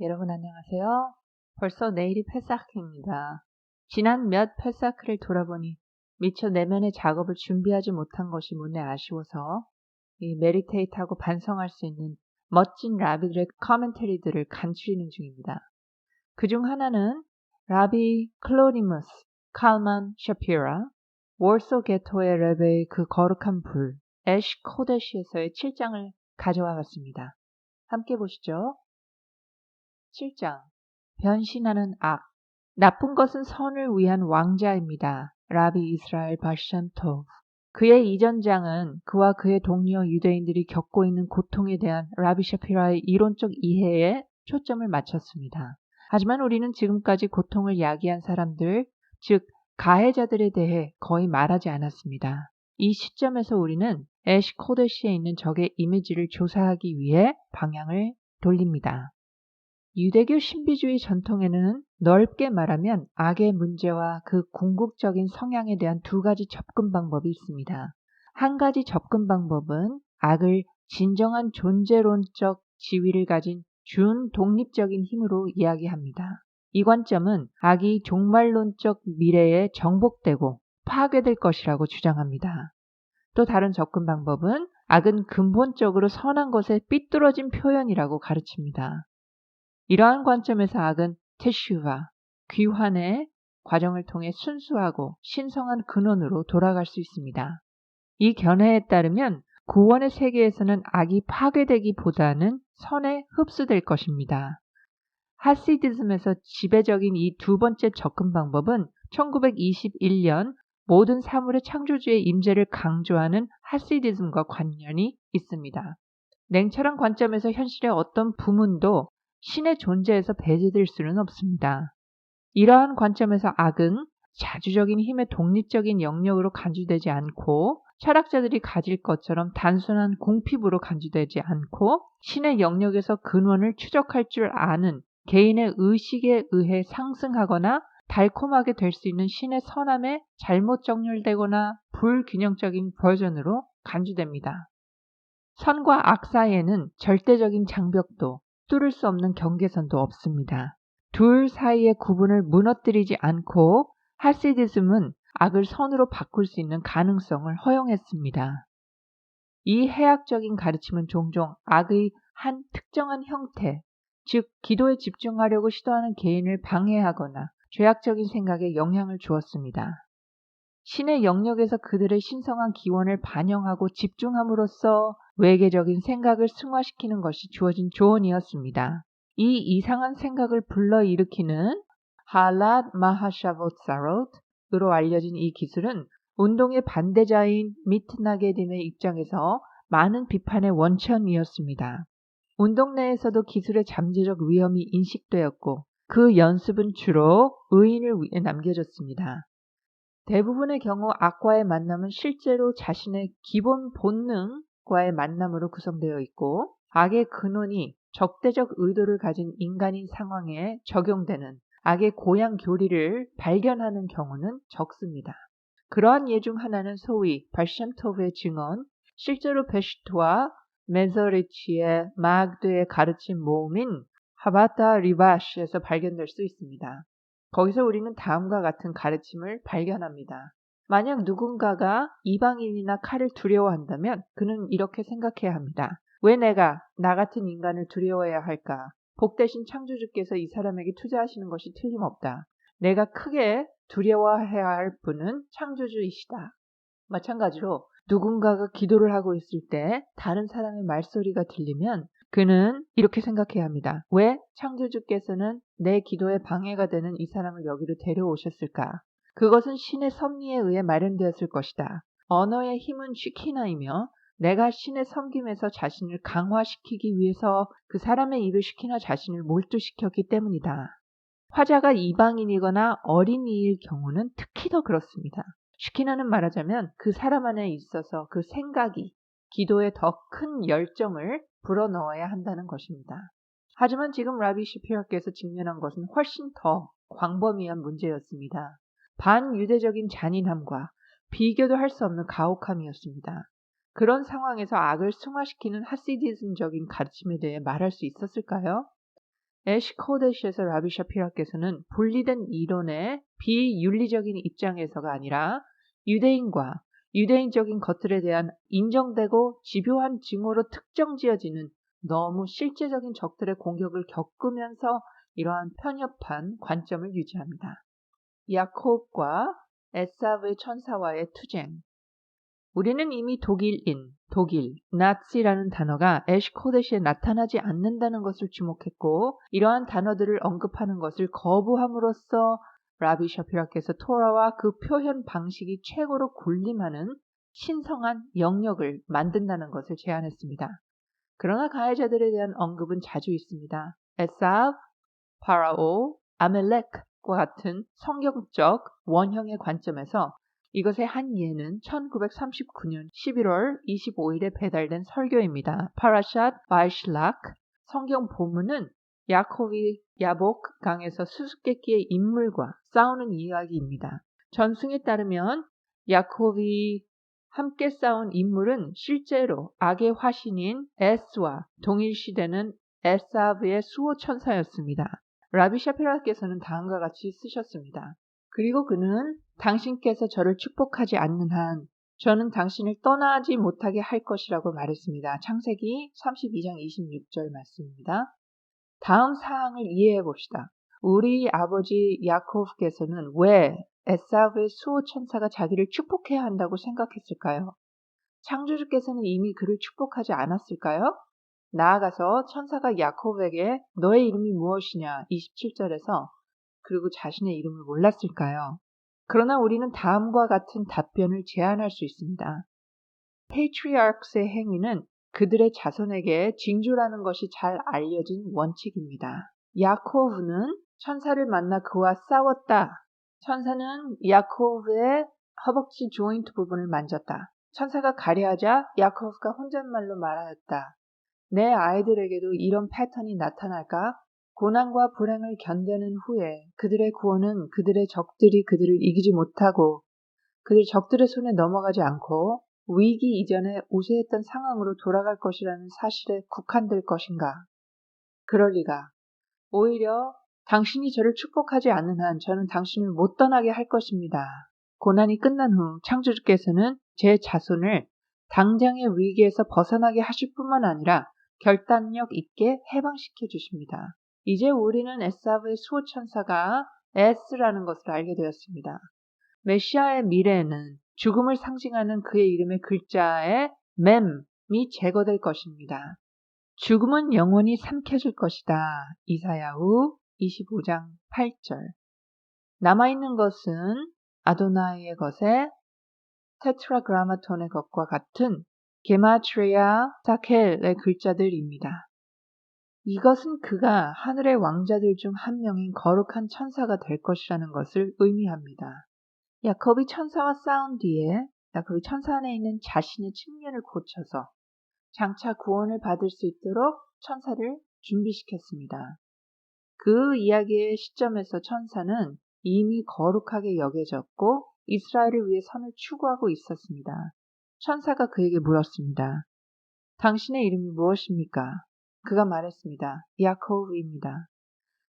여러분 안녕하세요. 벌써 내일이 페사크입니다. 지난 몇 페사크를 돌아보니 미처 내면의 작업을 준비하지 못한 것이 문에 아쉬워서 이 메디테이트하고 반성할 수 있는 멋진 라비들의 커멘터리들을 간추리는 중입니다. 그중 하나는 라비 클로니무스 칼만 샤피라 월소 게토의 레베의 그 거룩한 불 애쉬 코데시에서의 7장을 가져와 봤습니다. 함께 보시죠. 7장 변신하는 악 나쁜 것은 선을 위한 왕자입니다. 라비 이스라엘 바샴토브 그의 이전 장은 그와 그의 동료 유대인들이 겪고 있는 고통에 대한 라비 샤피라의 이론적 이해에 초점을 맞췄습니다. 하지만 우리는 지금까지 고통을 야기한 사람들, 즉 가해자들에 대해 거의 말하지 않았습니다. 이 시점에서 우리는 애쉬 코데시에 있는 적의 이미지를 조사하기 위해 방향을 돌립니다. 유대교 신비주의 전통에는 넓게 말하면 악의 문제와 그 궁극적인 성향에 대한 두 가지 접근 방법이 있습니다. 한 가지 접근 방법은 악을 진정한 존재론적 지위를 가진 준독립적인 힘으로 이야기합니다. 이 관점은 악이 종말론적 미래에 정복되고 파괴될 것이라고 주장합니다. 또 다른 접근 방법은 악은 근본적으로 선한 것의 삐뚤어진 표현이라고 가르칩니다. 이러한 관점에서 악은 테슈바, 귀환의 과정을 통해 순수하고 신성한 근원으로 돌아갈 수 있습니다. 이 견해에 따르면 구원의 세계에서는 악이 파괴되기보다는 선에 흡수될 것입니다. 하시디즘에서 지배적인 이 두 번째 접근 방법은 1921년 모든 사물의 창조주의 임재를 강조하는 하시디즘과 관련이 있습니다. 냉철한 관점에서 현실의 어떤 부문도 신의 존재에서 배제될 수는 없습니다. 이러한 관점에서 악은 자주적인 힘의 독립적인 영역으로 간주되지 않고 철학자들이 가질 것처럼 단순한 궁핍으로 간주되지 않고 신의 영역에서 근원을 추적할 줄 아는 개인의 의식에 의해 상승하거나 달콤하게 될 수 있는 신의 선함에 잘못 정렬되거나 불균형적인 버전으로 간주됩니다. 선과 악 사이에는 절대적인 장벽도 뚫을 수 없는 경계선도 없습니다. 둘 사이의 구분을 무너뜨리지 않고 하시디즘은 악을 선으로 바꿀 수 있는 가능성을 허용했습니다. 이 해학적인 가르침은 종종 악의 한 특정한 형태, 즉 기도에 집중하려고 시도하는 개인을 방해하거나 죄악적인 생각에 영향을 주었습니다. 신의 영역에서 그들의 신성한 기원을 반영하고 집중함으로써 외계적인 생각을 승화시키는 것이 주어진 조언이었습니다. 이 이상한 생각을 불러일으키는 할랏 마하샤보사롯으로 알려진 이 기술은 운동의 반대자인 미트나게딤의 입장에서 많은 비판의 원천이었습니다. 운동 내에서도 기술의 잠재적 위험이 인식되었고 그 연습은 주로 의인을 위해 남겨졌습니다. 대부분의 경우 악과의 만남은 실제로 자신의 기본 본능과의 만남으로 구성되어 있고 악의 근원이 적대적 의도를 가진 인간인 상황에 적용되는 악의 고양 교리를 발견하는 경우는 적습니다. 그러한 예 중 하나는 소위 발샴토브의 증언, 실제로 베슈트와 메저리치의 마그드의 가르침 모음인 하바타 리바시에서 발견될 수 있습니다. 거기서 우리는 다음과 같은 가르침을 발견합니다. 만약 누군가가 이방인이나 칼을 두려워한다면 그는 이렇게 생각해야 합니다. 왜 내가 나 같은 인간을 두려워해야 할까? 복되신 창조주께서 이 사람에게 투자하시는 것이 틀림없다. 내가 크게 두려워해야 할 분은 창조주이시다. 마찬가지로 누군가가 기도를 하고 있을 때 다른 사람의 말소리가 들리면 그는 이렇게 생각해야 합니다. 왜 창조주께서는 내 기도에 방해가 되는 이 사람을 여기로 데려오셨을까? 그것은 신의 섭리에 의해 마련되었을 것이다. 언어의 힘은 쉬키나이며 내가 신의 섬김에서 자신을 강화시키기 위해서 그 사람의 입에 쉬키나 자신을 몰두시켰기 때문이다. 화자가 이방인이거나 어린이일 경우는 특히 더 그렇습니다. 쉬키나는 말하자면 그 사람 안에 있어서 그 생각이 기도에 더 큰 열정을 불어넣어야 한다는 것입니다. 하지만 지금 라비 샤피라께서 직면한 것은 훨씬 더 광범위한 문제였습니다. 반유대적인 잔인함과 비교도 할 수 없는 가혹함이었습니다. 그런 상황에서 악을 승화시키는 하시디즘적인 가르침에 대해 말할 수 있었을까요? 애쉬 코데시에서 라비 샤피라께서는 분리된 이론의 비윤리적인 입장에서가 아니라 유대인과 유대인적인 것들에 대한 인정되고 집요한 증오로 특정지어지는 너무 실제적인 적들의 공격을 겪으면서 이러한 편협한 관점을 유지합니다. 야콥과 에사브의 천사와의 투쟁. 우리는 이미 독일, 나치라는 단어가 애쉬 코데시에 나타나지 않는다는 것을 주목했고 이러한 단어들을 언급하는 것을 거부함으로써 라비 샤피라께서 토라와 그 표현 방식이 최고로 군림하는 신성한 영역을 만든다는 것을 제안했습니다. 그러나 가해자들에 대한 언급은 자주 있습니다. 에사브, 파라오, 아멜렉과 같은 성경적 원형의 관점에서 이것의 한 예는 1939년 11월 25일에 배달된 설교입니다. 파라샷 바이실락. 성경 본문은 야콥이 야복 강에서 수수께끼의 인물과 싸우는 이야기입니다. 전승에 따르면 야콥이 함께 싸운 인물은 실제로 악의 화신인 에스와 동일시되는 에사브의 수호천사였습니다. 라비 샤피라께서는 다음과 같이 쓰셨습니다. 그리고 그는 당신께서 저를 축복하지 않는 한 저는 당신을 떠나지 못하게 할 것이라고 말했습니다. 창세기 32장 26절 말씀입니다. 다음 사항을 이해해 봅시다. 우리 아버지 야콥께서는 왜 에사브의 수호천사가 자기를 축복해야 한다고 생각했을까요? 창조주께서는 이미 그를 축복하지 않았을까요? 나아가서 천사가 야콥에게 너의 이름이 무엇이냐 27절에서 그리고 자신의 이름을 몰랐을까요? 그러나 우리는 다음과 같은 답변을 제안할 수 있습니다. 페이트리아크스의 행위는 그들의 자손에게 징조라는 것이 잘 알려진 원칙입니다. 야코브는 천사를 만나 그와 싸웠다. 천사는 야코브의 허벅지 조인트 부분을 만졌다. 천사가 가려하자 야코브가 혼잣말로 말하였다. 내 아이들에게도 이런 패턴이 나타날까? 고난과 불행을 견뎌낸 후에 그들의 구원은 그들의 적들이 그들을 이기지 못하고 그들 적들의 손에 넘어가지 않고 위기 이전에 우세했던 상황으로 돌아갈 것이라는 사실에 국한될 것인가? 그럴 리가. 오히려 당신이 저를 축복하지 않는 한 저는 당신을 못 떠나게 할 것입니다. 고난이 끝난 후 창조주께서는 제 자손을 당장의 위기에서 벗어나게 하실 뿐만 아니라 결단력 있게 해방시켜 주십니다. 이제 우리는 에사브의 수호천사가 S라는 것을 알게 되었습니다. 메시아의 미래에는 죽음을 상징하는 그의 이름의 글자의 mem이 제거될 것입니다. 죽음은 영원히 삼켜질 것이다. 이사야후 25장 8절. 남아있는 것은 아도나이의 것에 테트라그라마톤의 것과 같은 게마트리아 사켈의 글자들입니다. 이것은 그가 하늘의 왕자들 중 한 명인 거룩한 천사가 될 것이라는 것을 의미합니다. 야콥이 천사와 싸운 뒤에 야콥이 천사 안에 있는 자신의 측면을 고쳐서 장차 구원을 받을 수 있도록 천사를 준비시켰습니다. 그 이야기의 시점에서 천사는 이미 거룩하게 여겨졌고 이스라엘을 위해 선을 추구하고 있었습니다. 천사가 그에게 물었습니다. 당신의 이름이 무엇입니까? 그가 말했습니다. 야콥입니다.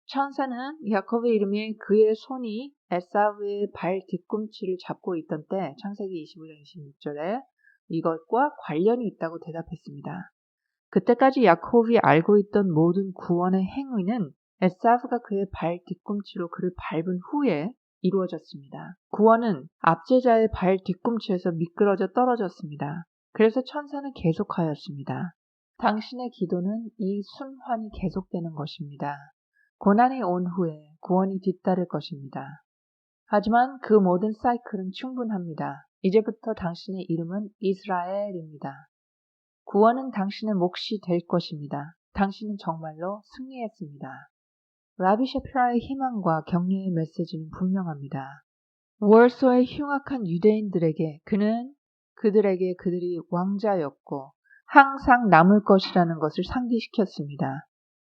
천사는 야콥의 이름이 그의 손이 에사브의 발 뒤꿈치를 잡고 있던 때 창세기 25장 26절에 이것과 관련이 있다고 대답했습니다. 그때까지 야콥이 알고 있던 모든 구원의 행위는 에사브가 그의 발 뒤꿈치로 그를 밟은 후에 이루어졌습니다. 구원은 압제자의 발 뒤꿈치에서 미끄러져 떨어졌습니다. 그래서 천사는 계속하였습니다. 당신의 기도는 이 순환이 계속되는 것입니다. 고난이 온 후에 구원이 뒤따를 것입니다. 하지만 그 모든 사이클은 충분합니다. 이제부터 당신의 이름은 이스라엘입니다. 구원은 당신의 몫이 될 것입니다. 당신은 정말로 승리했습니다. 라비 샤피라의 희망과 격려의 메시지는 분명합니다. 월소의 흉악한 유대인들에게 그는 그들에게 그들이 왕자였고 항상 남을 것이라는 것을 상기시켰습니다.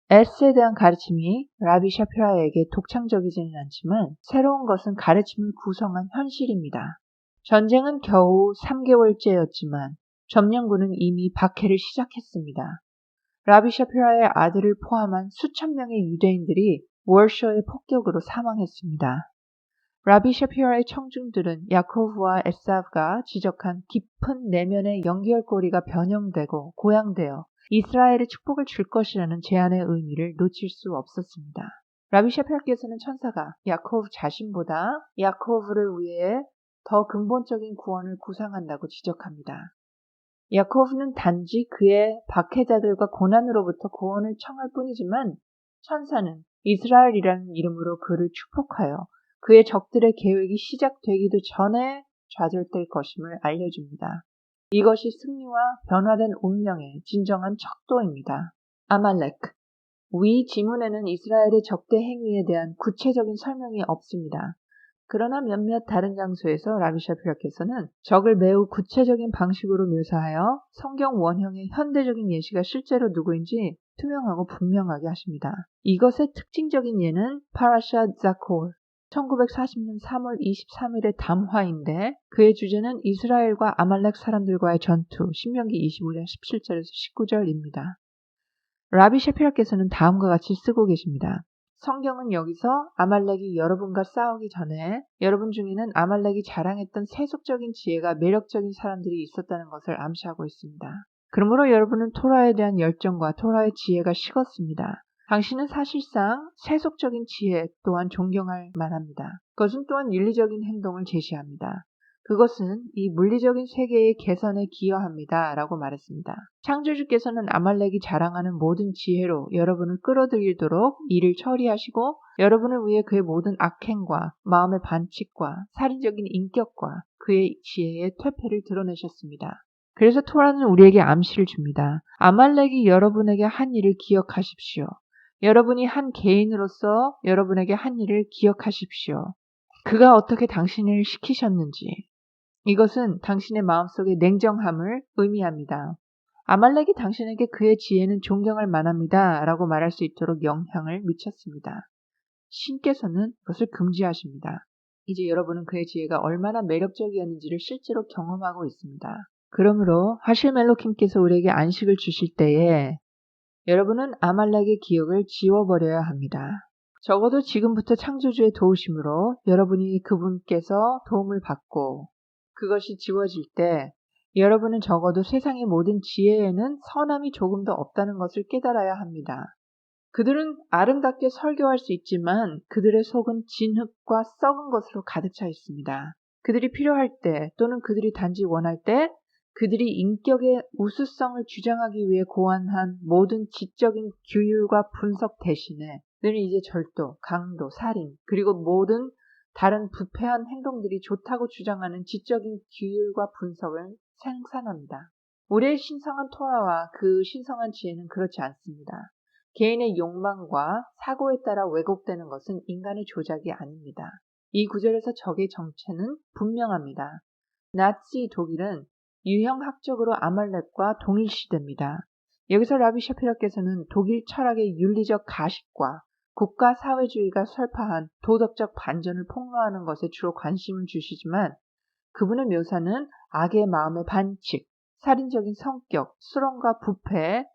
S에 대한 가르침이 라비 샤피라에게 독창적이지는 않지만 새로운 것은 가르침을 구성한 현실입니다. 전쟁은 겨우 3개월째였지만 점령군은 이미 박해를 시작했습니다. 라비 샤피라의 아들을 포함한 수천 명의 유대인들이 월쇼의 폭격으로 사망했습니다. 라비 샤피라의 청중들은 야코브와 에사브가 지적한 깊은 내면의 연결고리가 변형되고 고양되어 이스라엘의 축복을 줄 것이라는 제안의 의미를 놓칠 수 없었습니다. 라비 샤피라께서는 천사가 야코브 자신보다 야코브를 위해 더 근본적인 구원을 구상한다고 지적합니다. 야코브는 단지 그의 박해자들과 고난으로부터 구원을 청할 뿐이지만 천사는 이스라엘이라는 이름으로 그를 축복하여 그의 적들의 계획이 시작되기도 전에 좌절될 것임을 알려줍니다. 이것이 승리와 변화된 운명의 진정한 척도입니다. 아말렉. 위 지문에는 이스라엘의 적대 행위에 대한 구체적인 설명이 없습니다. 그러나 몇몇 다른 장소에서 라비 샤피라께서는 적을 매우 구체적인 방식으로 묘사하여 성경 원형의 현대적인 예시가 실제로 누구인지 투명하고 분명하게 하십니다. 이것의 특징적인 예는 파라샤 자콜, 1940년 3월 23일의 담화인데 그의 주제는 이스라엘과 아말렉 사람들과의 전투, 신명기 25장 17절에서 19절입니다. 라비 샤피라께서는 다음과 같이 쓰고 계십니다. 성경은 여기서 아말렉이 여러분과 싸우기 전에 여러분 중에는 아말렉이 자랑했던 세속적인 지혜가 매력적인 사람들이 있었다는 것을 암시하고 있습니다. 그러므로 여러분은 토라에 대한 열정과 토라의 지혜가 식었습니다. 당신은 사실상 세속적인 지혜 또한 존경할 만합니다. 그것은 또한 윤리적인 행동을 제시합니다. 그것은 이 물리적인 세계의 개선에 기여합니다. 라고 말했습니다. 창조주께서는 아말렉이 자랑하는 모든 지혜로 여러분을 끌어들이도록 일을 처리하시고 여러분을 위해 그의 모든 악행과 마음의 반칙과 살인적인 인격과 그의 지혜의 퇴폐를 드러내셨습니다. 그래서 토라는 우리에게 암시를 줍니다. 아말렉이 여러분에게 한 일을 기억하십시오. 여러분이 한 개인으로서 여러분에게 한 일을 기억하십시오. 그가 어떻게 당신을 시키셨는지. 이것은 당신의 마음속의 냉정함을 의미합니다. 아말렉이 당신에게 그의 지혜는 존경할 만합니다. 라고 말할 수 있도록 영향을 미쳤습니다. 신께서는 그것을 금지하십니다. 이제 여러분은 그의 지혜가 얼마나 매력적이었는지를 실제로 경험하고 있습니다. 그러므로 하실멜로킴께서 우리에게 안식을 주실 때에 여러분은 아말렉의 기억을 지워버려야 합니다. 적어도 지금부터 창조주의 도우심으로 여러분이 그분께서 도움을 받고 그것이 지워질 때 여러분은 적어도 세상의 모든 지혜에는 선함이 조금 더 없다는 것을 깨달아야 합니다. 그들은 아름답게 설교할 수 있지만 그들의 속은 진흙과 썩은 것으로 가득 차 있습니다. 그들이 필요할 때 또는 그들이 단지 원할 때 그들이 인격의 우수성을 주장하기 위해 고안한 모든 지적인 규율과 분석 대신에 늘 이제 절도, 강도, 살인 그리고 모든 다른 부패한 행동들이 좋다고 주장하는 지적인 규율과 분석을 생산합니다. 우리의 신성한 토라와 그 신성한 지혜는 그렇지 않습니다. 개인의 욕망과 사고에 따라 왜곡되는 것은 인간의 조작이 아닙니다. 이 구절에서 적의 정체는 분명합니다. 나치 독일은 유형학적으로 아말렉과 동일시됩니다. 여기서 라비 샤피라께서는 독일 철학의 윤리적 가식과 국가 사회주의가 설파한 도덕적 반전을 폭로하는 것에 주로 관심을 주시지만 그분의 묘사는 악의 마음의 반칙, 살인적인 성격, 수렁과 부패,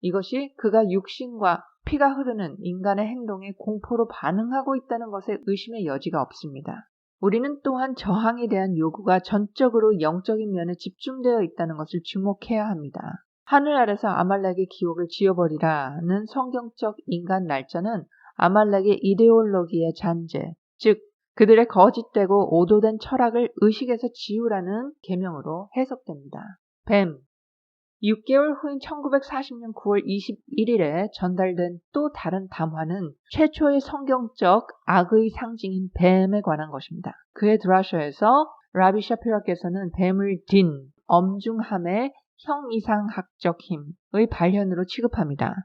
이것이 그가 육신과 피가 흐르는 인간의 행동에 공포로 반응하고 있다는 것에 의심의 여지가 없습니다. 우리는 또한 저항에 대한 요구가 전적으로 영적인 면에 집중되어 있다는 것을 주목해야 합니다. 하늘 아래서 아말렉의 기억을 지워버리라는 성경적 인간 날짜는 아말렉의 이데올로기의 잔재, 즉 그들의 거짓되고 오도된 철학을 의식에서 지우라는 계명으로 해석됩니다. 뱀 6개월 후인 1940년 9월 21일에 전달된 또 다른 담화는 최초의 성경적 악의 상징인 뱀에 관한 것입니다. 그의 드라셔에서 라비 샤피라께서는 뱀을 딘, 엄중함의 형이상학적 힘의 발현으로 취급합니다.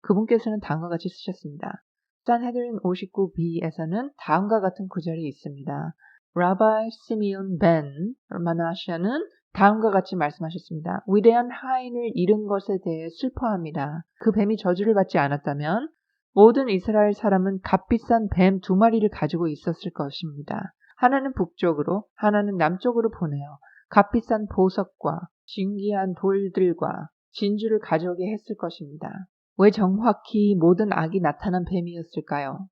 그분께서는 다음과 같이 쓰셨습니다. 산헤드린 59b에서는 다음과 같은 구절이 있습니다. 라바이 시미온 벤 마나시아는 다음과 같이 말씀하셨습니다. 위대한 하인을 잃은 것에 대해 슬퍼합니다. 그 뱀이 저주를 받지 않았다면 모든 이스라엘 사람은 값비싼 뱀 2마리를 가지고 있었을 것입니다. 하나는 북쪽으로, 하나는 남쪽으로 보내어 값비싼 보석과 진귀한 돌들과 진주를 가져오게 했을 것입니다. 왜 정확히 모든 악이 나타난 뱀이었을까요?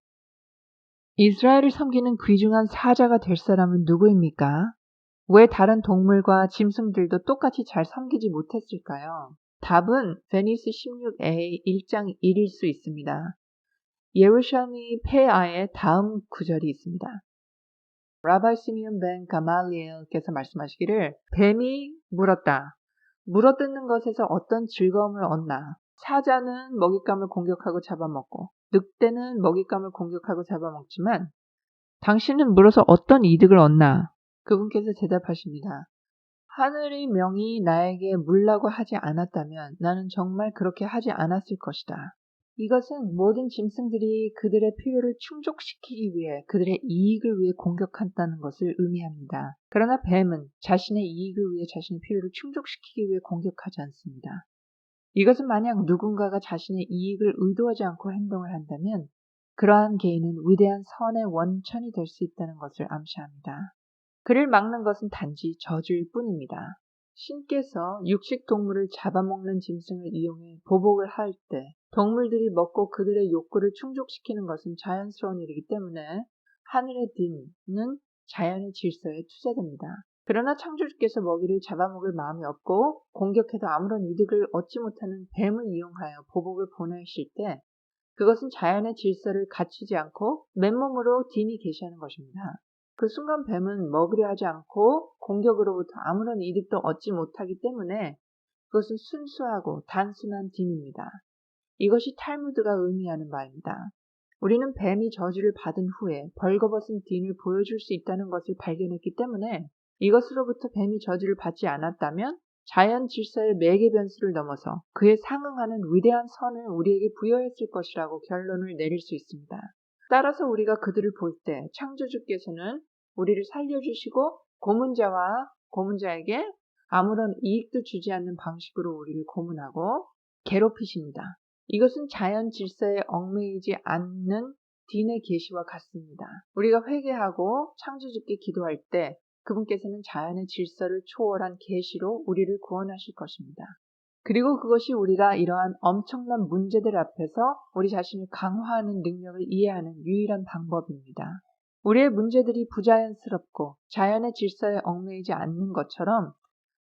이스라엘을 섬기는 귀중한 사자가 될 사람은 누구입니까? 왜 다른 동물과 짐승들도 똑같이 잘 섬기지 못했을까요? 답은 베니스 16a 1장 1일 수 있습니다. 예루살렘의 폐하에 다음 구절이 있습니다. 라바이 시미온 벤 가말리엘께서 말씀하시기를 뱀이 물었다. 물어뜯는 것에서 어떤 즐거움을 얻나? 사자는 먹잇감을 공격하고 잡아먹고 늑대는 먹잇감을 공격하고 잡아먹지만 당신은 물어서 어떤 이득을 얻나? 그분께서 대답하십니다. 하늘의 명이 나에게 물라고 하지 않았다면 나는 정말 그렇게 하지 않았을 것이다. 이것은 모든 짐승들이 그들의 필요를 충족시키기 위해 그들의 이익을 위해 공격한다는 것을 의미합니다. 그러나 뱀은 자신의 이익을 위해 자신의 필요를 충족시키기 위해 공격하지 않습니다. 이것은 만약 누군가가 자신의 이익을 의도하지 않고 행동을 한다면 그러한 개인은 위대한 선의 원천이 될 수 있다는 것을 암시합니다. 그를 막는 것은 단지 저주일 뿐입니다. 신께서 육식 동물을 잡아먹는 짐승을 이용해 보복을 할 때 동물들이 먹고 그들의 욕구를 충족시키는 것은 자연스러운 일이기 때문에 하늘의 딘은 자연의 질서에 투자됩니다. 그러나 창조주께서 먹이를 잡아먹을 마음이 없고 공격해도 아무런 이득을 얻지 못하는 뱀을 이용하여 보복을 보내실 때 그것은 자연의 질서를 갖추지 않고 맨몸으로 딘이 계시하는 것입니다. 그 순간 뱀은 먹으려 하지 않고 공격으로부터 아무런 이득도 얻지 못하기 때문에 그것은 순수하고 단순한 딘입니다. 이것이 탈무드가 의미하는 바입니다. 우리는 뱀이 저주를 받은 후에 벌거벗은 딘을 보여줄 수 있다는 것을 발견했기 때문에 이것으로부터 뱀이 저주를 받지 않았다면 자연 질서의 매개 변수를 넘어서 그에 상응하는 위대한 선을 우리에게 부여했을 것이라고 결론을 내릴 수 있습니다. 따라서 우리가 그들을 볼 때 창조주께서는 우리를 살려주시고 고문자에게 아무런 이익도 주지 않는 방식으로 우리를 고문하고 괴롭히십니다. 이것은 자연 질서에 얽매이지 않는 딘의 계시와 같습니다. 우리가 회개하고 창조주께 기도할 때 그분께서는 자연의 질서를 초월한 계시로 우리를 구원하실 것입니다. 그리고 그것이 우리가 이러한 엄청난 문제들 앞에서 우리 자신을 강화하는 능력을 이해하는 유일한 방법입니다. 우리의 문제들이 부자연스럽고 자연의 질서에 얽매이지 않는 것처럼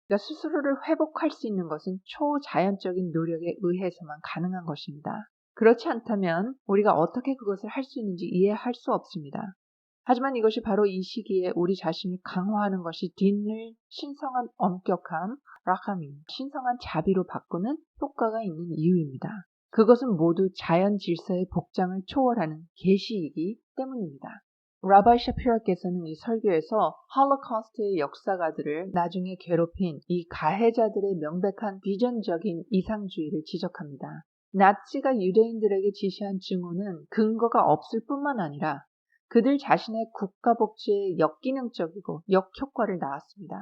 우리가 스스로를 회복할 수 있는 것은 초자연적인 노력에 의해서만 가능한 것입니다. 그렇지 않다면 우리가 어떻게 그것을 할 수 있는지 이해할 수 없습니다. 하지만 이것이 바로 이 시기에 우리 자신을 강화하는 것이 딘을 신성한 엄격함, 라카민, 신성한 자비로 바꾸는 효과가 있는 이유입니다. 그것은 모두 자연 질서의 복장을 초월하는 계시이기 때문입니다. 라바이 샤피라께서는 이 설교에서 홀로코스트의 역사가들을 나중에 괴롭힌 이 가해자들의 명백한 비전적인 이상주의를 지적합니다. 나치가 유대인들에게 지시한 증오는 근거가 없을 뿐만 아니라 그들 자신의 국가 복지에 역기능적이고 역효과를 낳았습니다.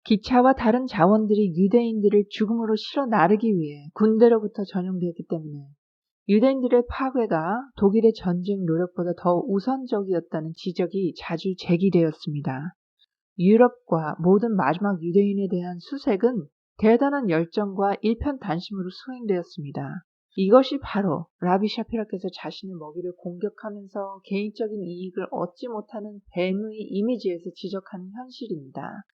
기차와 다른 자원들이 유대인들을 죽음으로 실어 나르기 위해 군대로부터 전용되었기 때문에 유대인들의 파괴가 독일의 전쟁 노력보다 더 우선적이었다는 지적이 자주 제기되었습니다. 유럽과 모든 마지막 유대인에 대한 수색은 대단한 열정과 일편단심으로 수행되었습니다. 이것이 바로 라비 샤피라께서 자신의 먹이를 공격하면서 개인적인 이익을 얻지 못하는 뱀의 이미지에서 지적하는 현실입니다.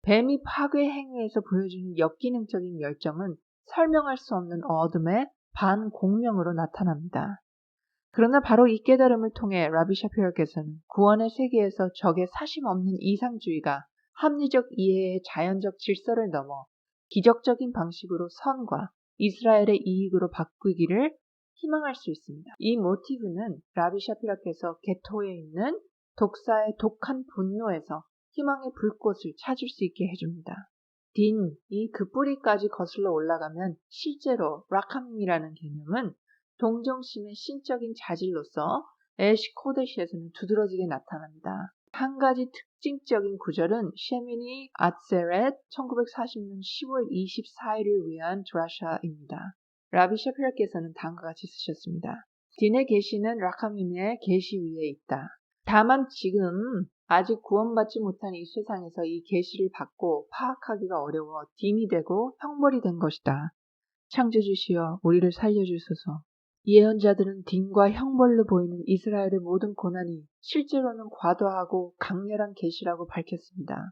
뱀이 파괴 행위에서 보여주는 역기능적인 열정은 설명할 수 없는 어둠의 반공명으로 나타납니다. 그러나 바로 이 깨달음을 통해 라비 샤피라께서는 구원의 세계에서 적의 사심 없는 이상주의가 합리적 이해의 자연적 질서를 넘어 기적적인 방식으로 선과 이스라엘의 이익으로 바꾸기를 희망할 수 있습니다. 이 모티브는 라비 샤피라께서 게토에 있는 독사의 독한 분노에서 희망의 불꽃을 찾을 수 있게 해줍니다. 딘이 그 뿌리까지 거슬러 올라가면 실제로 라캄이라는 개념은 동정심의 신적인 자질로서 에시 코데시에서는 두드러지게 나타납니다. 한 가지 특징적인 구절은 셰미니 아츠레트 1940년 10월 24일을 위한 드라샤입니다. 라비 샤피라께서는 다음과 같이 쓰셨습니다. 딘의 계시는 라캄임의 계시 위에 있다. 다만 지금 아직 구원받지 못한 이 세상에서 이 계시를 받고 파악하기가 어려워 딘이 되고 형벌이 된 것이다. 창조주시여 우리를 살려주소서. 예언자들은 딘과 형벌로 보이는 이스라엘의 모든 고난이 실제로는 과도하고 강렬한 계시라고 밝혔습니다.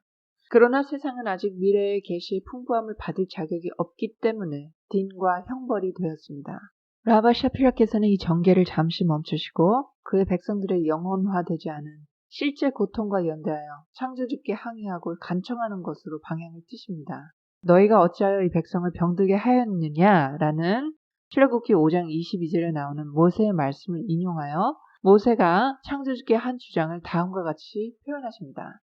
그러나 세상은 아직 미래의 계시의 풍부함을 받을 자격이 없기 때문에 딘과 형벌이 되었습니다. 라바 샤피라께서는 이 전개를 잠시 멈추시고 그의 백성들의 영혼화되지 않은 실제 고통과 연대하여 창조주께 항의하고 간청하는 것으로 방향을 트십니다. 너희가 어찌하여 이 백성을 병들게 하였느냐라는 출애굽기 5장 22절에 나오는 모세의 말씀을 인용하여 모세가 창조주께 한 주장을 다음과 같이 표현하십니다.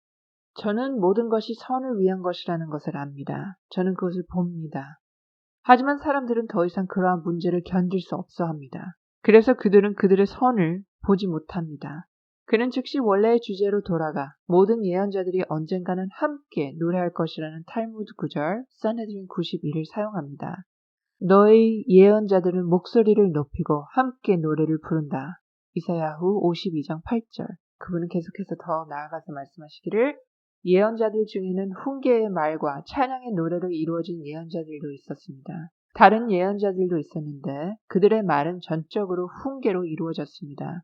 저는 모든 것이 선을 위한 것이라는 것을 압니다. 저는 그것을 봅니다. 하지만 사람들은 더 이상 그러한 문제를 견딜 수 없어 합니다. 그래서 그들은 그들의 선을 보지 못합니다. 그는 즉시 원래의 주제로 돌아가 모든 예언자들이 언젠가는 함께 노래할 것이라는 탈무드 구절 사네드린 91을 사용합니다. 너희 예언자들은 목소리를 높이고 함께 노래를 부른다. 이사야후 52장 8절. 그분은 계속해서 더 나아가서 말씀하시기를 예언자들 중에는 훈계의 말과 찬양의 노래로 이루어진 예언자들도 있었습니다. 다른 예언자들도 있었는데 그들의 말은 전적으로 훈계로 이루어졌습니다.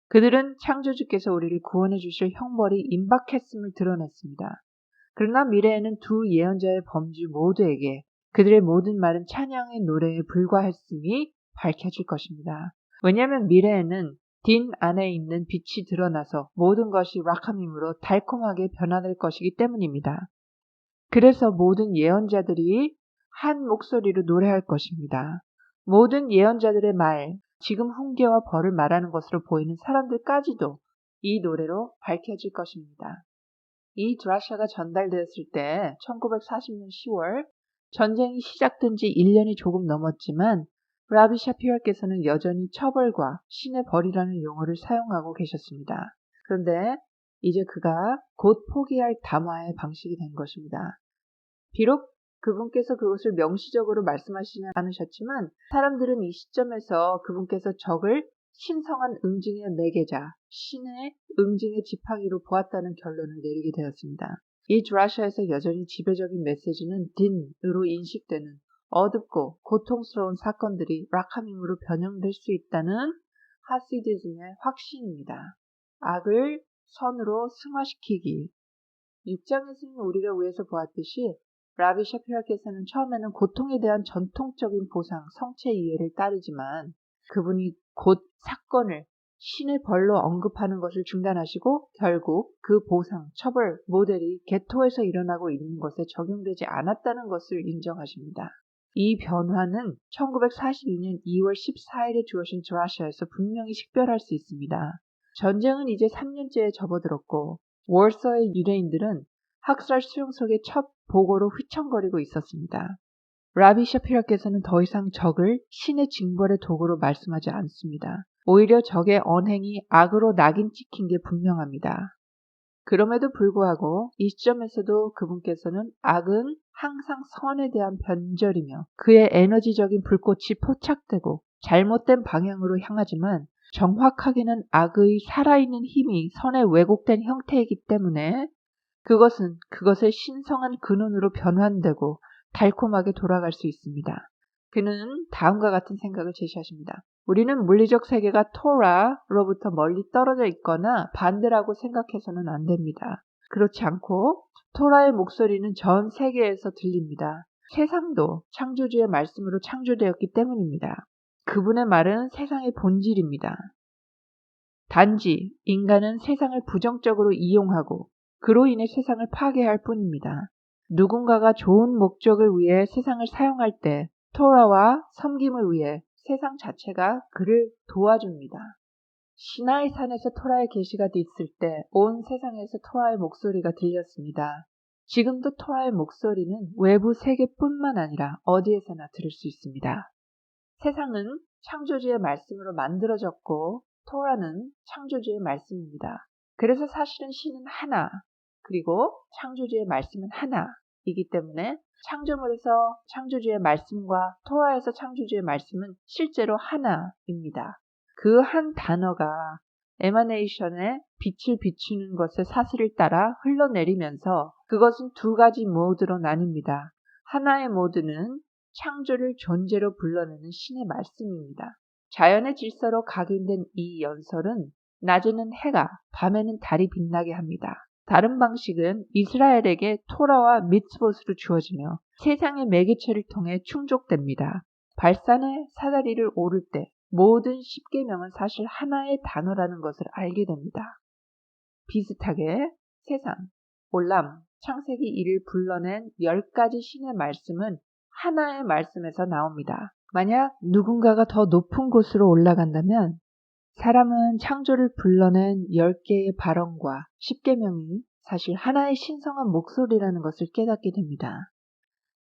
그들은 창조주께서 우리를 구원해 주실 형벌이 임박했음을 드러냈습니다. 그러나 미래에는 두 예언자의 범주 모두에게 그들의 모든 말은 찬양의 노래에 불과했음이 밝혀질 것입니다. 왜냐하면 미래에는 딘 안에 있는 빛이 드러나서 모든 것이 락함임으로 달콤하게 변화될 것이기 때문입니다. 그래서 모든 예언자들이 한 목소리로 노래할 것입니다. 모든 예언자들의 말, 지금 훈계와 벌을 말하는 것으로 보이는 사람들까지도 이 노래로 밝혀질 것입니다. 이 드라샤가 전달되었을 때 1940년 10월 전쟁이 시작된 지 1년이 조금 넘었지만 라비 샤피라께서는 여전히 처벌과 신의 벌이라는 용어를 사용하고 계셨습니다. 그런데 이제 그가 곧 포기할 담화의 방식이 된 것입니다. 비록 그분께서 그것을 명시적으로 말씀하시지 않으셨지만 사람들은 이 시점에서 그분께서 적을 신성한 응징의 매개자, 신의 응징의 지팡이로 보았다는 결론을 내리게 되었습니다. 이 드라샤에서 여전히 지배적인 메시지는 딘으로 인식되는 어둡고 고통스러운 사건들이 락함임으로 변형될 수 있다는 하시디즘의 확신입니다. 악을 선으로 승화시키기. 6장에서는 우리가 위에서 보았듯이 라비 샤피라께서는 처음에는 고통에 대한 전통적인 보상, 성체 이해를 따르지만 그분이 곧 사건을 신의 벌로 언급하는 것을 중단하시고 결국 그 보상, 처벌, 모델이 개토에서 일어나고 있는 것에 적용되지 않았다는 것을 인정하십니다. 이 변화는 1942년 2월 14일에 주어진 드라샤에서 분명히 식별할 수 있습니다. 전쟁은 이제 3년째에 접어들었고 월서의 유대인들은 학살 수용소의 첫 보고로 휘청거리고 있었습니다. 라비 샤피라께서는 더 이상 적을 신의 징벌의 도구로 말씀하지 않습니다. 오히려 적의 언행이 악으로 낙인 찍힌 게 분명합니다. 그럼에도 불구하고 이 시점에서도 그분께서는 악은 항상 선에 대한 변절이며 그의 에너지적인 불꽃이 포착되고 잘못된 방향으로 향하지만 정확하게는 악의 살아있는 힘이 선에 왜곡된 형태이기 때문에 그것은 그것의 신성한 근원으로 변환되고 달콤하게 돌아갈 수 있습니다. 그는 다음과 같은 생각을 제시하십니다. 우리는 물리적 세계가 토라로부터 멀리 떨어져 있거나 반대라고 생각해서는 안 됩니다. 그렇지 않고 토라의 목소리는 전 세계에서 들립니다. 세상도 창조주의 말씀으로 창조되었기 때문입니다. 그분의 말은 세상의 본질입니다. 단지 인간은 세상을 부정적으로 이용하고 그로 인해 세상을 파괴할 뿐입니다. 누군가가 좋은 목적을 위해 세상을 사용할 때 토라와 섬김을 위해 세상 자체가 그를 도와줍니다. 시나이 산에서 토라의 계시가 있을 때 온 세상에서 토라의 목소리가 들렸습니다. 지금도 토라의 목소리는 외부 세계뿐만 아니라 어디에서나 들을 수 있습니다. 세상은 창조주의 말씀으로 만들어졌고 토라는 창조주의 말씀입니다. 그래서 사실은 신은 하나, 그리고 창조주의 말씀은 하나이기 때문에 창조물에서 창조주의 말씀과 토라에서 창조주의 말씀은 실제로 하나입니다. 그 한 단어가 에마네이션의 빛을 비추는 것의 사슬을 따라 흘러내리면서 그것은 두 가지 모드로 나뉩니다. 하나의 모드는 창조를 존재로 불러내는 신의 말씀입니다. 자연의 질서로 각인된 이 연설은 낮에는 해가, 밤에는 달이 빛나게 합니다. 다른 방식은 이스라엘에게 토라와 미tz봇으로 주어지며 세상의 매개체를 통해 충족됩니다. 발산의 사다리를 오를 때 모든 십계명은 사실 하나의 단어라는 것을 알게 됩니다. 비슷하게 세상, 올람, 창세기 1을 불러낸 10가지 신의 말씀은 하나의 말씀에서 나옵니다. 만약 누군가가 더 높은 곳으로 올라간다면 사람은 창조를 불러낸 10개의 발언과 십계명이 사실 하나의 신성한 목소리라는 것을 깨닫게 됩니다.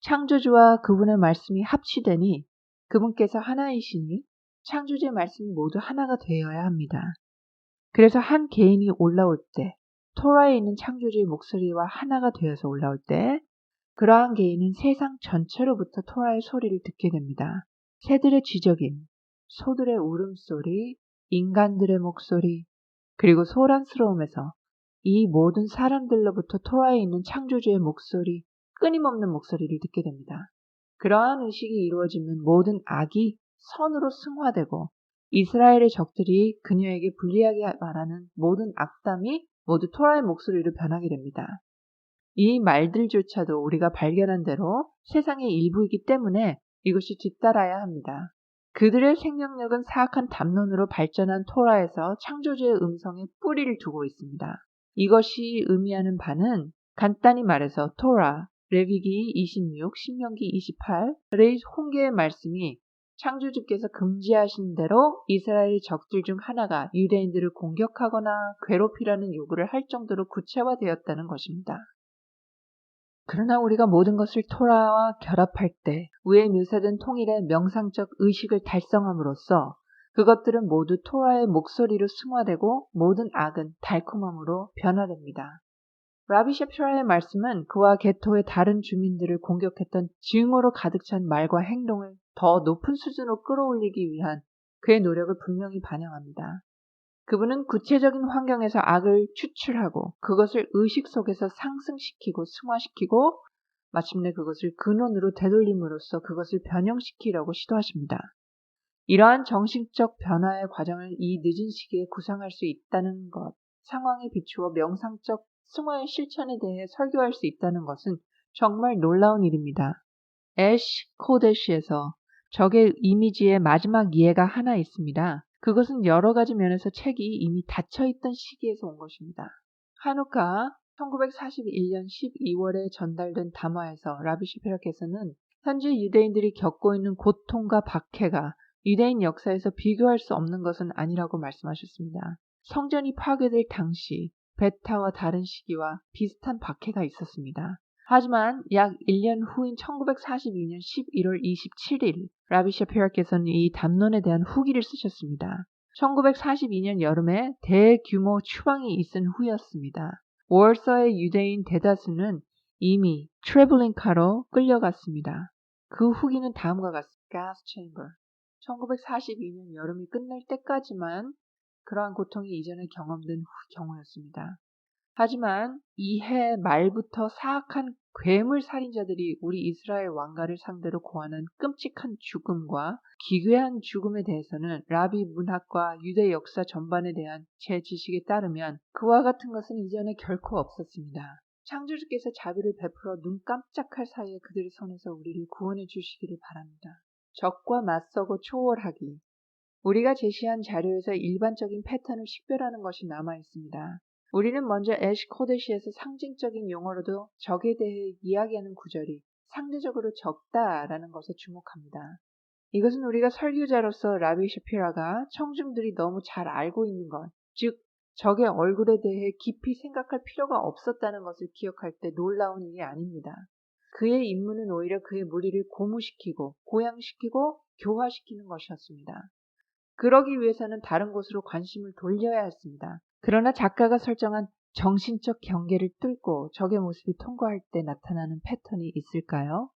창조주와 그분의 말씀이 합치되니 그분께서 하나이시니 창조주의 말씀이 모두 하나가 되어야 합니다. 그래서 한 개인이 올라올 때, 토라에 있는 창조주의 목소리와 하나가 되어서 올라올 때 그러한 개인은 세상 전체로부터 토라의 소리를 듣게 됩니다. 새들의 쥐저김, 소들의 울음소리, 인간들의 목소리, 그리고 소란스러움에서 이 모든 사람들로부터 토라에 있는 창조주의 목소리, 끊임없는 목소리를 듣게 됩니다. 그러한 의식이 이루어지면 모든 악이 선으로 승화되고 이스라엘의 적들이 그녀에게 불리하게 말하는 모든 악담이 모두 토라의 목소리로 변하게 됩니다. 이 말들조차도 우리가 발견한 대로 세상의 일부이기 때문에 이것이 뒤따라야 합니다. 그들의 생명력은 사악한 담론으로 발전한 토라에서 창조주의 음성에 뿌리를 두고 있습니다. 이것이 의미하는 바는 간단히 말해서 토라, 레위기 26, 신명기 28의 홍계의 말씀이 창조주께서 금지하신 대로 이스라엘의 적들 중 하나가 유대인들을 공격하거나 괴롭히라는 요구를 할 정도로 구체화되었다는 것입니다. 그러나 우리가 모든 것을 토라와 결합할 때 위에 묘사된 통일의 명상적 의식을 달성함으로써 그것들은 모두 토라의 목소리로 승화되고 모든 악은 달콤함으로 변화됩니다. 라비 셰피라의 말씀은 그와 게토의 다른 주민들을 공격했던 증오로 가득 찬 말과 행동을 더 높은 수준으로 끌어올리기 위한 그의 노력을 분명히 반영합니다. 그분은 구체적인 환경에서 악을 추출하고 그것을 의식 속에서 상승시키고 승화시키고 마침내 그것을 근원으로 되돌림으로써 그것을 변형시키려고 시도하십니다. 이러한 정신적 변화의 과정을 이 늦은 시기에 구상할 수 있다는 것, 상황에 비추어 명상적 승화의 실천에 대해 설교할 수 있다는 것은 정말 놀라운 일입니다. 애쉬 코데시에서 적의 이미지의 마지막 예가 하나 있습니다. 그것은 여러 가지 면에서 책이 이미 닫혀있던 시기에서 온 것입니다. 하누카 1941년 12월에 전달된 담화에서 라비 셰피라께서는 현재 유대인들이 겪고 있는 고통과 박해가 유대인 역사에서 비교할 수 없는 것은 아니라고 말씀하셨습니다. 성전이 파괴될 당시 베타와 다른 시기와 비슷한 박해가 있었습니다. 하지만 약 1년 후인 1942년 11월 27일 라비 셰피라께서는 이 담론에 대한 후기를 쓰셨습니다. 1942년 여름에 대규모 추방이 있은 후였습니다. 월서의 유대인 대다수는 이미 트래블링카로 끌려갔습니다. 그 후기는 다음과 같습니다. 가스 체인버 1942년 여름이 끝날 때까지만 그러한 고통이 이전에 경험된 경우였습니다. 하지만 이해 말부터 사악한 괴물 살인자들이 우리 이스라엘 왕가를 상대로 고하는 끔찍한 죽음과 기괴한 죽음에 대해서는 라비 문학과 유대 역사 전반에 대한 제 지식에 따르면 그와 같은 것은 이전에 결코 없었습니다. 창조주께서 자비를 베풀어 눈 깜짝할 사이에 그들의 손에서 우리를 구원해 주시기를 바랍니다. 적과 맞서고 초월하기. 우리가 제시한 자료에서 일반적인 패턴을 식별하는 것이 남아 있습니다. 우리는 먼저 애쉬 코데시에서 상징적인 용어로도 적에 대해 이야기하는 구절이 상대적으로 적다라는 것에 주목합니다. 이것은 우리가 설교자로서 라비 셰피라가 청중들이 너무 잘 알고 있는 것, 즉 적의 얼굴에 대해 깊이 생각할 필요가 없었다는 것을 기억할 때 놀라운 일이 아닙니다. 그의 임무는 오히려 그의 무리를 고무시키고 고양시키고 교화시키는 것이었습니다. 그러기 위해서는 다른 곳으로 관심을 돌려야 했습니다. 그러나 작가가 설정한 정신적 경계를 뚫고 적의 모습이 통과할 때 나타나는 패턴이 있을까요?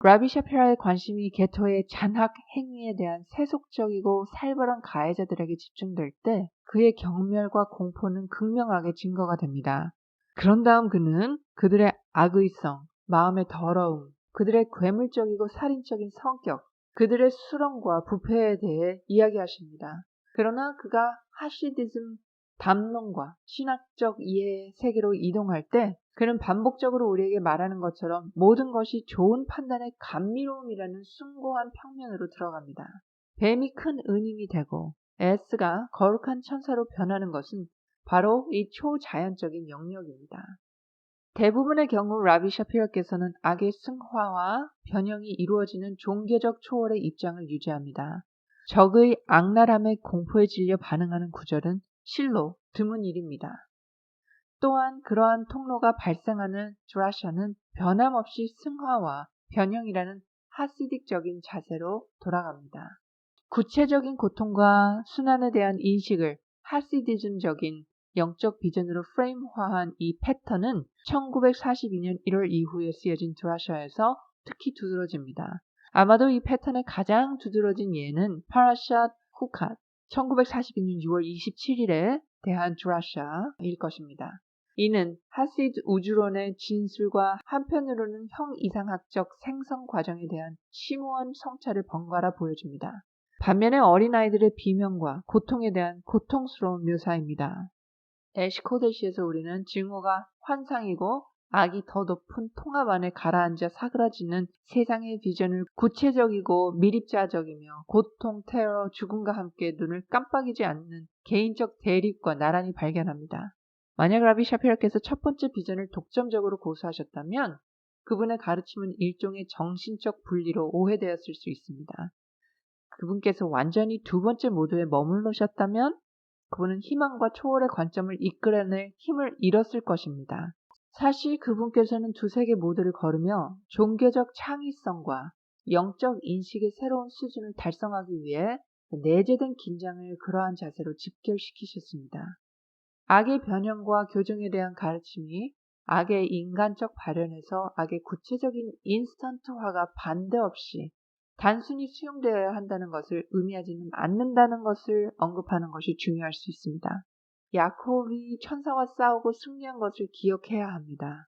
라비 셰피라의 관심이 게토의 잔학 행위에 대한 세속적이고 살벌한 가해자들에게 집중될 때 그의 경멸과 공포는 극명하게 증거가 됩니다. 그런 다음 그는 그들의 악의성, 마음의 더러움, 그들의 괴물적이고 살인적인 성격, 그들의 수렁과 부패에 대해 이야기하십니다. 그러나 그가 하시디즘 담론과 신학적 이해의 세계로 이동할 때 그는 반복적으로 우리에게 말하는 것처럼 모든 것이 좋은 판단의 감미로움이라는 숭고한 평면으로 들어갑니다. 뱀이 큰 은인이 되고 S가 거룩한 천사로 변하는 것은 바로 이 초자연적인 영역입니다. 대부분의 경우 라비 샤피라께서는 악의 승화와 변형이 이루어지는 종교적 초월의 입장을 유지합니다. 적의 악랄함의 공포에 질려 반응하는 구절은 실로 드문 일입니다. 또한 그러한 통로가 발생하는 드라샤는 변함없이 승화와 변형이라는 하시딕적인 자세로 돌아갑니다. 구체적인 고통과 순환에 대한 인식을 하시디즘적인 영적 비전으로 프레임화한 이 패턴은 1942년 1월 이후에 쓰여진 드라샤에서 특히 두드러집니다. 아마도 이 패턴의 가장 두드러진 예는 파라샷 후캇 1942년 6월 27일에 대한 드라샤일 것입니다. 이는 하시드 우주론의 진술과 한편으로는 형이상학적 생성 과정에 대한 심오한 성찰을 번갈아 보여줍니다. 반면에 어린아이들의 비명과 고통에 대한 고통스러운 묘사입니다. 애시코데시에서 우리는 증오가 환상이고 악이 더 높은 통합 안에 가라앉아 사그라지는 세상의 비전을 구체적이고 밀입자적이며 고통, 테러, 죽음과 함께 눈을 깜빡이지 않는 개인적 대립과 나란히 발견합니다. 만약 라비 샤피라께서 첫 번째 비전을 독점적으로 고수하셨다면 그분의 가르침은 일종의 정신적 분리로 오해되었을 수 있습니다. 그분께서 완전히 두 번째 모드에 머물러셨다면 그분은 희망과 초월의 관점을 이끌어낼 힘을 잃었을 것입니다. 사실 그분께서는 두세 개 모드를 걸으며 종교적 창의성과 영적 인식의 새로운 수준을 달성하기 위해 내재된 긴장을 그러한 자세로 집결시키셨습니다. 악의 변형과 교정에 대한 가르침이 악의 인간적 발현에서 악의 구체적인 인스턴트화가 반대 없이 단순히 수용되어야 한다는 것을 의미하지는 않는다는 것을 언급하는 것이 중요할 수 있습니다. 야곱이 천사와 싸우고 승리한 것을 기억해야 합니다.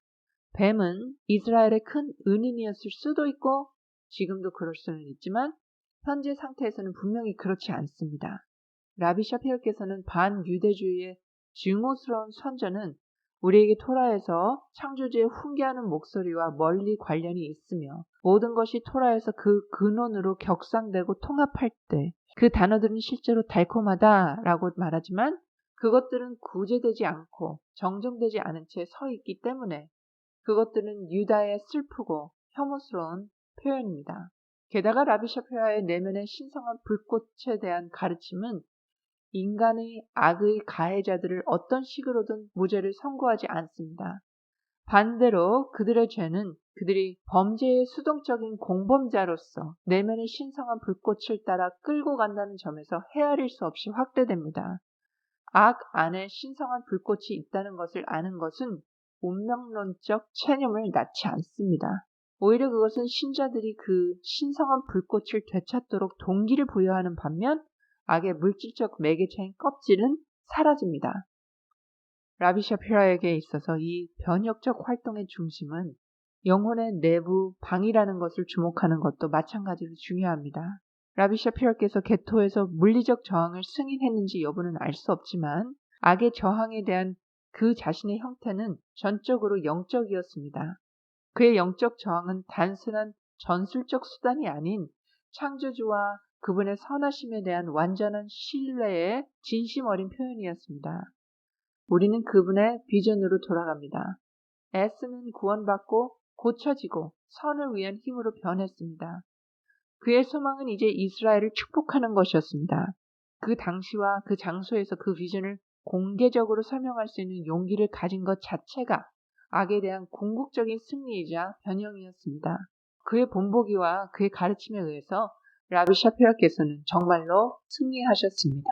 뱀은 이스라엘의 큰 은인이었을 수도 있고 지금도 그럴 수는 있지만 현재 상태에서는 분명히 그렇지 않습니다. 라비 샤피르께서는 반유대주의의 증오스러운 선전은 우리에게 토라에서 창조주의 훈계하는 목소리와 멀리 관련이 있으며 모든 것이 토라에서 그 근원으로 격상되고 통합할 때 그 단어들은 실제로 달콤하다라고 말하지만 그것들은 구제되지 않고 정정되지 않은 채 서 있기 때문에 그것들은 유다의 슬프고 혐오스러운 표현입니다. 게다가 라비 샤피라의 내면의 신성한 불꽃에 대한 가르침은 인간의 악의 가해자들을 어떤 식으로든 무죄를 선고하지 않습니다. 반대로 그들의 죄는 그들이 범죄의 수동적인 공범자로서 내면의 신성한 불꽃을 따라 끌고 간다는 점에서 헤아릴 수 없이 확대됩니다. 악 안에 신성한 불꽃이 있다는 것을 아는 것은 운명론적 체념을 낳지 않습니다. 오히려 그것은 신자들이 그 신성한 불꽃을 되찾도록 동기를 부여하는 반면 악의 물질적 매개체인 껍질은 사라집니다. 라비 샤피라에게 있어서 이 변혁적 활동의 중심은 영혼의 내부 방이라는 것을 주목하는 것도 마찬가지로 중요합니다. 라비 샤피라께서 게토에서 물리적 저항을 승인했는지 여부는 알 수 없지만 악의 저항에 대한 그 자신의 형태는 전적으로 영적이었습니다. 그의 영적 저항은 단순한 전술적 수단이 아닌 창조주와 그분의 선하심에 대한 완전한 신뢰의 진심 어린 표현이었습니다. 우리는 그분의 비전으로 돌아갑니다. S는 구원받고 고쳐지고 선을 위한 힘으로 변했습니다. 그의 소망은 이제 이스라엘을 축복하는 것이었습니다. 그 당시와 그 장소에서 그 비전을 공개적으로 설명할 수 있는 용기를 가진 것 자체가 악에 대한 궁극적인 승리이자 변형이었습니다. 그의 본보기와 그의 가르침에 의해서 라비 샤피라께서는 정말로 승리하셨습니다.